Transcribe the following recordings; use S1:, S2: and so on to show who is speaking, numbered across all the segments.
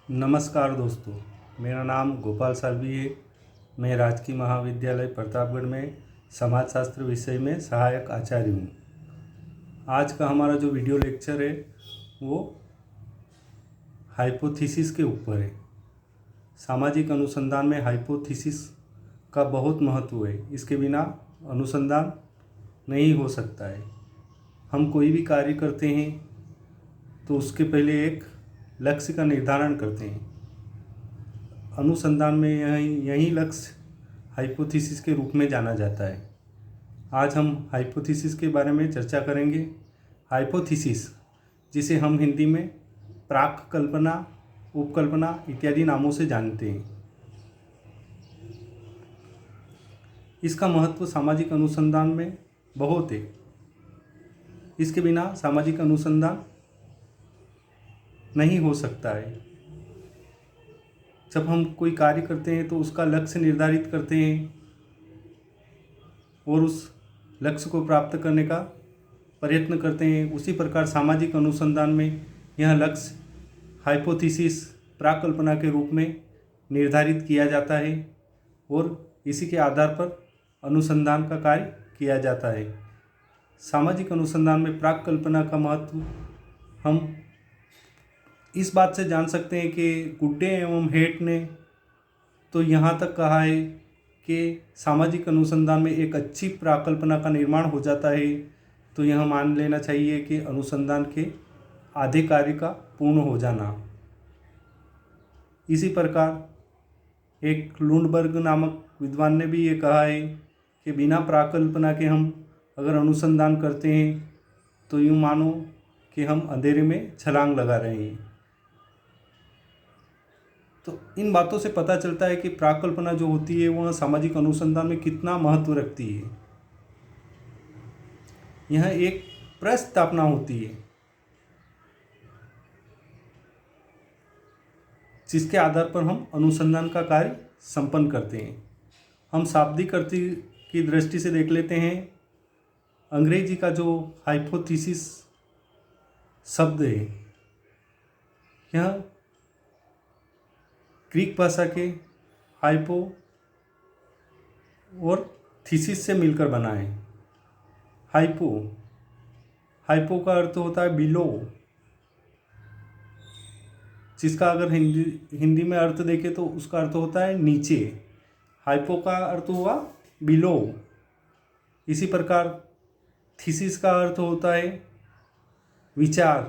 S1: नमस्कार दोस्तों, मेरा नाम गोपाल सालवी है। मैं राजकीय महाविद्यालय प्रतापगढ़ में समाजशास्त्र विषय में सहायक आचार्य हूँ। आज का हमारा जो वीडियो लेक्चर है वो हाइपोथेसिस के ऊपर है। सामाजिक अनुसंधान में हाइपोथेसिस का बहुत महत्व है। इसके बिना अनुसंधान नहीं हो सकता है। हम कोई भी कार्य करते हैं तो उसके पहले एक लक्ष्य का निर्धारण करते हैं। अनुसंधान में यही लक्ष्य हाइपोथेसिस के रूप में जाना जाता है। आज हम हाइपोथेसिस के बारे में चर्चा करेंगे। हाइपोथेसिस, जिसे हम हिंदी में प्राक कल्पना, उपकल्पना इत्यादि नामों से जानते हैं, इसका महत्व सामाजिक अनुसंधान में बहुत है। इसके बिना सामाजिक अनुसंधान नहीं हो सकता है। जब हम कोई कार्य करते हैं तो उसका लक्ष्य निर्धारित करते हैं और उस लक्ष्य को प्राप्त करने का प्रयत्न करते हैं। उसी प्रकार सामाजिक अनुसंधान में यह लक्ष्य हाइपोथेसिस, प्राकल्पना के रूप में निर्धारित किया जाता है और इसी के आधार पर अनुसंधान का कार्य किया जाता है। सामाजिक अनुसंधान में प्राकल्पना का महत्व हम इस बात से जान सकते हैं कि गुड्डे एवं हेट ने तो यहाँ तक कहा है कि सामाजिक अनुसंधान में एक अच्छी प्राकल्पना का निर्माण हो जाता है, तो यह मान लेना चाहिए कि अनुसंधान के आधे कार्य का पूर्ण हो जाना। इसी प्रकार एक लुंडबर्ग नामक विद्वान ने भी ये कहा है कि बिना प्राकल्पना के हम अगर अनुसंधान करते हैं तो यूँ मानो कि हम अंधेरे में छलांग लगा रहे हैं। तो इन बातों से पता चलता है कि प्राकल्पना जो होती है वह सामाजिक अनुसंधान में कितना महत्व रखती है। यह एक प्रस्थापना होती है जिसके आधार पर हम अनुसंधान का कार्य संपन्न करते हैं। हम शाब्दिक अर्थ की दृष्टि से देख लेते हैं। अंग्रेजी का जो हाइपोथेसिस शब्द है, यह ग्रीक भाषा के हाइपो और थीसिस से मिलकर बना है। हाइपो का अर्थ होता है बिलो, जिसका अगर हिंदी में अर्थ देखें तो उसका अर्थ होता है नीचे। हाइपो का अर्थ हुआ बिलो। इसी प्रकार थीसिस का अर्थ होता है विचार।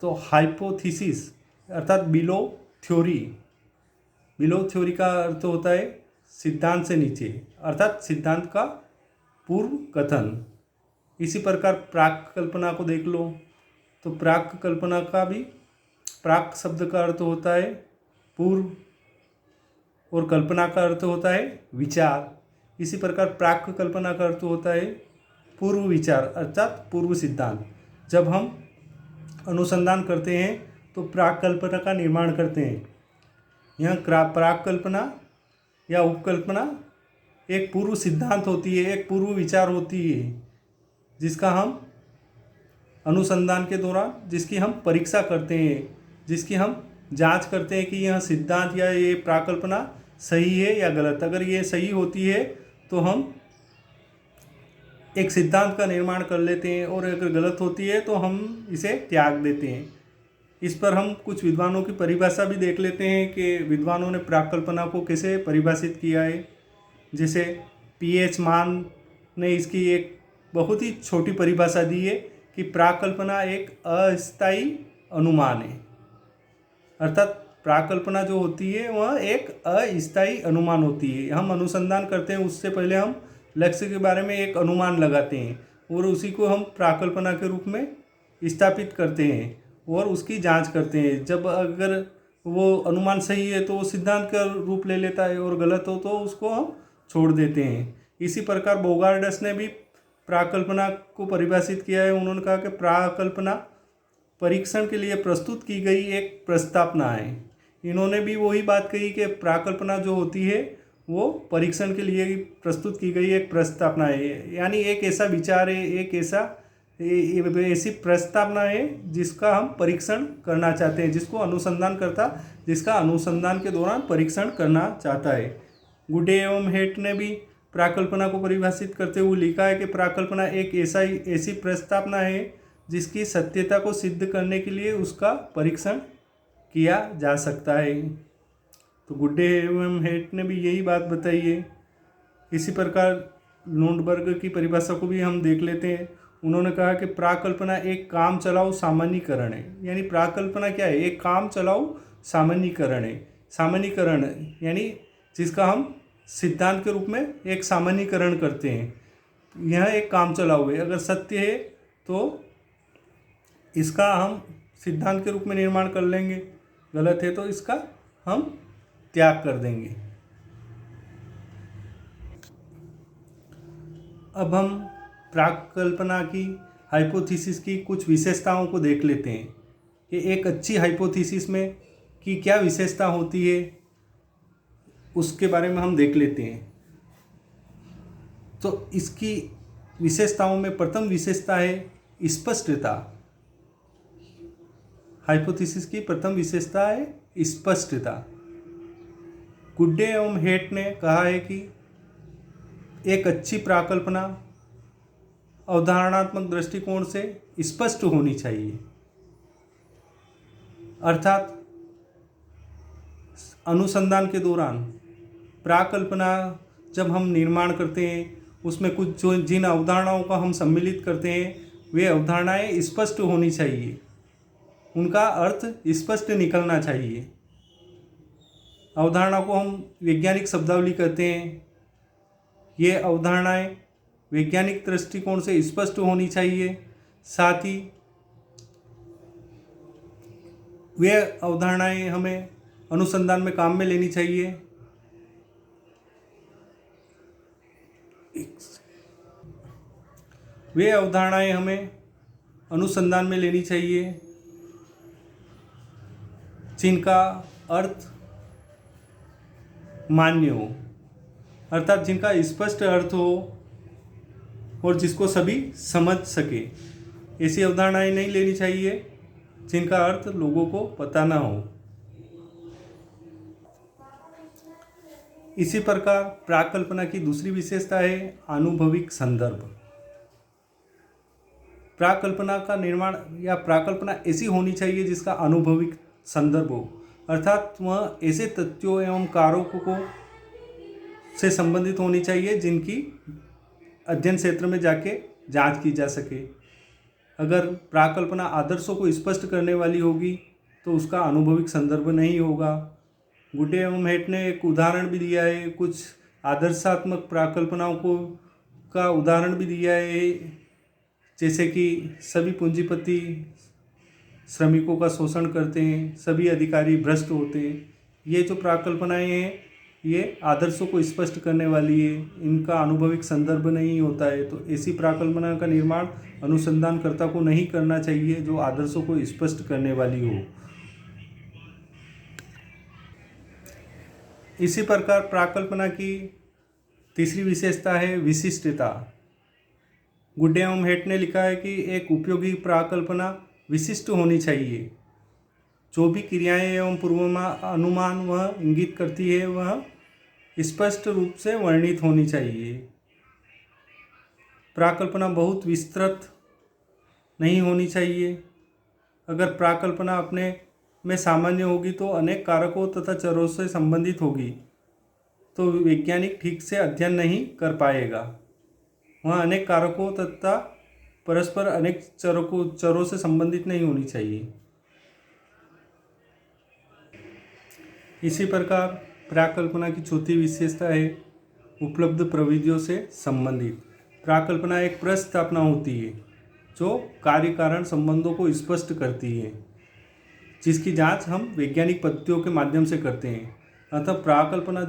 S1: तो हाइपोथेसिस अर्थात बिलो थ्योरी का अर्थ होता है सिद्धांत से नीचे, अर्थात सिद्धांत का पूर्व कथन। इसी प्रकार प्राक कल्पना को देख लो तो प्राक कल्पना का भी प्राक शब्द का अर्थ होता है पूर्व और कल्पना का अर्थ होता है विचार। इसी प्रकार प्राक कल्पना का अर्थ होता है पूर्व विचार अर्थात पूर्व सिद्धांत। जब हम अनुसंधान करते हैं तो प्राक कल्पना का निर्माण करते हैं। यह प्राक कल्पना या उपकल्पना एक पूर्व सिद्धांत होती है, एक पूर्व विचार होती है, जिसका हम अनुसंधान के दौरान जिसकी हम परीक्षा करते हैं, जिसकी हम जांच करते हैं कि यह सिद्धांत या ये प्राकल्पना सही है या गलत। अगर ये सही होती है तो हम एक सिद्धांत का निर्माण कर लेते हैं और अगर गलत होती है तो हम इसे त्याग देते हैं। इस पर हम कुछ विद्वानों की परिभाषा भी देख लेते हैं कि विद्वानों ने प्राकल्पना को कैसे परिभाषित किया है। जैसे पीएच मान ने इसकी एक बहुत ही छोटी परिभाषा दी है कि प्राकल्पना एक अस्थायी अनुमान है। अर्थात प्राकल्पना जो होती है वह एक अस्थायी अनुमान होती है। हम अनुसंधान करते हैं उससे पहले हम लक्ष्य के बारे में एक अनुमान लगाते हैं और उसी को हम प्राकल्पना के रूप में स्थापित करते हैं और उसकी जांच करते हैं। जब अगर वो अनुमान सही है तो वो सिद्धांत का रूप ले लेता है और गलत हो तो उसको हम छोड़ देते हैं। इसी प्रकार बोगार्डस ने भी प्राकल्पना को परिभाषित किया है। उन्होंने कहा कि प्राकल्पना परीक्षण के लिए प्रस्तुत की गई एक प्रस्तावना है। इन्होंने भी वही बात कही कि प्राकल्पना जो होती है वो परीक्षण के लिए प्रस्तुत की गई एक प्रस्तावना है, यानी एक ऐसा विचार है, एक ऐसा ऐसी प्रस्तावना है जिसका हम परीक्षण करना चाहते हैं, जिसको अनुसंधानकर्ता जिसका अनुसंधान के दौरान परीक्षण करना चाहता है। गुडे एवं हेट ने भी प्राकल्पना को परिभाषित करते हुए लिखा है कि प्राकल्पना एक ऐसी प्रस्तावना है जिसकी सत्यता को सिद्ध करने के लिए उसका परीक्षण किया जा सकता है। तो गुडे एवं हेट ने भी यही बात बताई है। इसी प्रकार लुंडबर्ग की परिभाषा को भी हम देख लेते हैं। उन्होंने कहा कि प्राकल्पना एक काम चलाऊ सामान्यीकरण है। यानी प्राकल्पना क्या है? एक काम चलाऊ सामान्यीकरण है। सामान्यीकरण यानी जिसका हम सिद्धांत के रूप में एक सामान्यीकरण करते हैं। यह एक काम चलाऊ है। अगर सत्य है तो इसका हम सिद्धांत के रूप में निर्माण कर लेंगे, गलत है तो इसका हम त्याग कर देंगे। अब हम प्राकल्पना की हाइपोथेसिस की कुछ विशेषताओं को देख लेते हैं कि एक अच्छी हाइपोथेसिस में की क्या विशेषता होती है, उसके बारे में हम देख लेते हैं। तो इसकी विशेषताओं में प्रथम विशेषता है स्पष्टता। हाइपोथेसिस की प्रथम विशेषता है स्पष्टता। गुड्डे एवं हेट ने कहा है कि एक अच्छी प्राकल्पना अवधारणात्मक दृष्टिकोण से स्पष्ट होनी चाहिए। अर्थात अनुसंधान के दौरान प्राकल्पना जब हम निर्माण करते हैं उसमें कुछ जो जिन अवधारणाओं का हम सम्मिलित करते हैं वे अवधारणाएं स्पष्ट होनी चाहिए, उनका अर्थ स्पष्ट निकलना चाहिए। अवधारणा को हम वैज्ञानिक शब्दावली कहते हैं। ये अवधारणाएं वैज्ञानिक दृष्टिकोण से स्पष्ट होनी चाहिए। साथ ही वे अवधारणाएं हमें अनुसंधान में काम में लेनी चाहिए। वे अवधारणाएं हमें अनुसंधान में लेनी चाहिए जिनका अर्थ मान्य हो, अर्थात जिनका स्पष्ट अर्थ हो और जिसको सभी समझ सके। ऐसी अवधारणाएं नहीं लेनी चाहिए जिनका अर्थ लोगों को पता ना हो। इसी प्रकार प्राकल्पना की दूसरी विशेषता है आनुभविक संदर्भ। प्राकल्पना का निर्माण या प्राकल्पना ऐसी होनी चाहिए जिसका अनुभविक संदर्भ हो, अर्थात वह ऐसे तथ्यों एवं कारकों को से संबंधित होनी चाहिए जिनकी अध्ययन क्षेत्र में जाके जांच की जा सके। अगर प्राकल्पना आदर्शों को स्पष्ट करने वाली होगी तो उसका अनुभविक संदर्भ नहीं होगा। गुडे एवं हेट ने एक उदाहरण भी दिया है, कुछ आदर्शात्मक प्राकल्पनाओं को का उदाहरण भी दिया है, जैसे कि सभी पूंजीपति श्रमिकों का शोषण करते हैं, सभी अधिकारी भ्रष्ट होते हैं। ये जो प्राकल्पनाएं हैं ये आदर्शों को स्पष्ट करने वाली है, इनका अनुभविक संदर्भ नहीं होता है। तो ऐसी प्राकल्पना का निर्माण अनुसंधानकर्ता को नहीं करना चाहिए जो आदर्शों को स्पष्ट करने वाली हो। इसी प्रकार प्राकल्पना की तीसरी विशेषता है विशिष्टता। गुडे एवं हेट ने लिखा है कि एक उपयोगी प्राकल्पना विशिष्ट होनी चाहिए। जो भी क्रियाएं एवं पूर्वानुमान वह इंगित करती है वह स्पष्ट रूप से वर्णित होनी चाहिए। प्राकल्पना बहुत विस्तृत नहीं होनी चाहिए। अगर प्राकल्पना अपने में सामान्य होगी तो अनेक कारकों तथा चरों से संबंधित होगी तो वैज्ञानिक ठीक से अध्ययन नहीं कर पाएगा। वहाँ अनेक कारकों तथा परस्पर अनेक चरों से संबंधित नहीं होनी चाहिए। इसी प्रकार प्राकल्पना की चौथी विशेषता है उपलब्ध प्रविधियों से संबंधित। प्राकल्पना एक प्रस्तावना होती है जो कार्य कारण संबंधों को स्पष्ट करती है, जिसकी जांच हम वैज्ञानिक पद्धतियों के माध्यम से करते हैं। अतः प्राकल्पना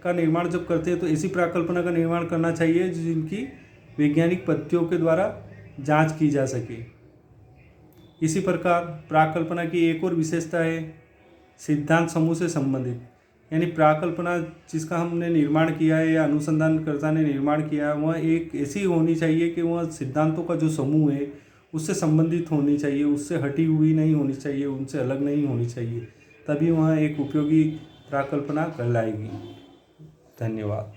S1: का निर्माण जब करते हैं तो ऐसी प्राकल्पना का निर्माण करना चाहिए जिनकी वैज्ञानिक पद्धतियों के द्वारा जांच की जा सके। इसी प्रकार प्राकल्पना की एक और विशेषता है सिद्धांत समूह से संबंधित। यानी प्राकल्पना जिसका हमने निर्माण किया है या अनुसंधानकर्ता ने निर्माण किया है वह एक ऐसी होनी चाहिए कि वह सिद्धांतों का जो समूह है उससे संबंधित होनी चाहिए, उससे हटी हुई नहीं होनी चाहिए, उनसे अलग नहीं होनी चाहिए, तभी वह एक उपयोगी प्राकल्पना कहलाएगी। धन्यवाद।